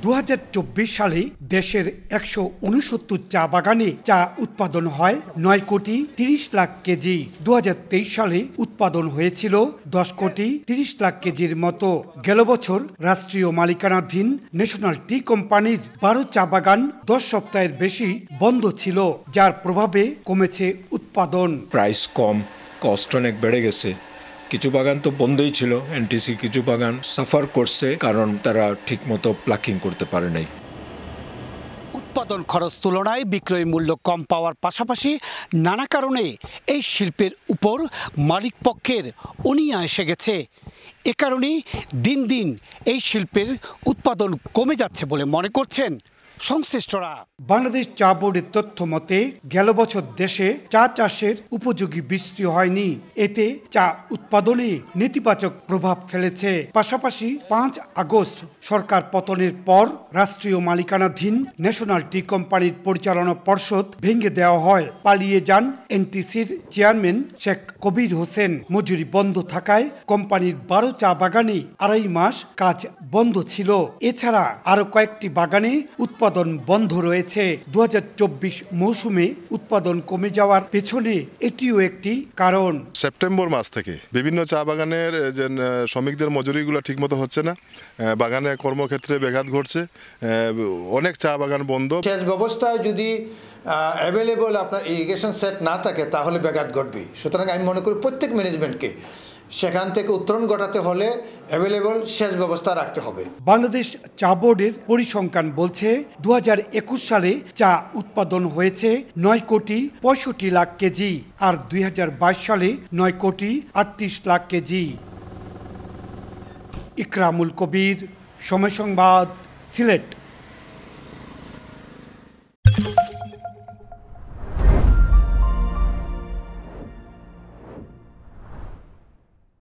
2024 সালে দেশের 169 চা বাগানে চা উৎপাদন হয় 9 কোটি 30 লাখ কেজি। 2023 সালে উৎপাদন হয়েছিল 10 কোটি 30 লাখ কেজির মতো। গেল বছর রাষ্ট্রীয় মালিকানাধীন ন্যাশনাল টি কোম্পানির 12 চা বাগান 10 সপ্তাহের বেশি বন্ধ ছিল, যার প্রভাবে কমেছে উৎপাদন। প্রাইস কম, কস্ট অনেক বেড়ে গেছে। কিছু বাগান তো বন্ধই ছিল, এনটিসি কিছু বাগান সাফার করছে কারণ তারা ঠিকমতো প্লাকিং করতে পারে নাই। উৎপাদন খরচ তুলনায় বিক্রয় মূল্য কম পাওয়ার পাশাপাশি নানা কারণে এই শিল্পের উপর মালিকপক্ষের অনীহা এসে গেছে। এ কারণেই দিন দিন এই শিল্পের উৎপাদন কমে যাচ্ছে বলে মনে করছেন সংশ্লিষ্টরা। বাংলাদেশ চা বোর্ডের তথ্য মতে গেল বছর দেশে চা চাষের উপযোগী বৃষ্টি হয়নি, এতে চা উৎপাদনে নেতিবাচক প্রভাব ফেলেছে। পাশাপাশি 5 আগস্ট সরকার পতনের পর রাষ্ট্রীয় মালিকানাধীন ন্যাশনাল টি কোম্পানির পরিচালনা পর্ষদ ভেঙে দেওয়া হয়। পালিয়ে যান এনটিসির চেয়ারম্যান শেখ কবির হোসেন। মজুরি বন্ধ থাকায় কোম্পানির 12 চা বাগানে 2.5 মাস কাজ বন্ধ ছিল। এছাড়া আরো কয়েকটি বাগানে উৎপাদন বন্ধ রয়েছে। 2024 মৌসুমে উৎপাদন কমে যাওয়ার পেছনে এটিও একটি কারণ। সেপ্টেম্বর মাস থেকে বিভিন্ন চা বাগানের যে শ্রমিকদের মজুরিগুলো ঠিকমতো হচ্ছে না, বাগানে কর্মক্ষেত্রে ব্যাঘাত ঘটছে, অনেক চা বাগান বন্ধ। সেচ ব্যবস্থায় যদি অ্যাভেলেবল আপনার ইরিগেশন সেট না থাকে তাহলে ব্যাঘাত ঘটবে। সুতরাং আমি মনে করি প্রত্যেক ম্যানেজমেন্টকে সেখান থেকে উত্তরণ ঘটাতে হলে অ্যাভেলেবল সেচ ব্যবস্থা রাখতে হবে। বাংলাদেশ চা বোর্ডের পরিসংখ্যান বলছে 2021 সালে চা উৎপাদন হয়েছে 9 কোটি 65 লাখ কেজি আর 2022 সালে 9 কোটি 38 লাখ কেজি। ইকরামুল কবির, সময় সংবাদ, সিলেট।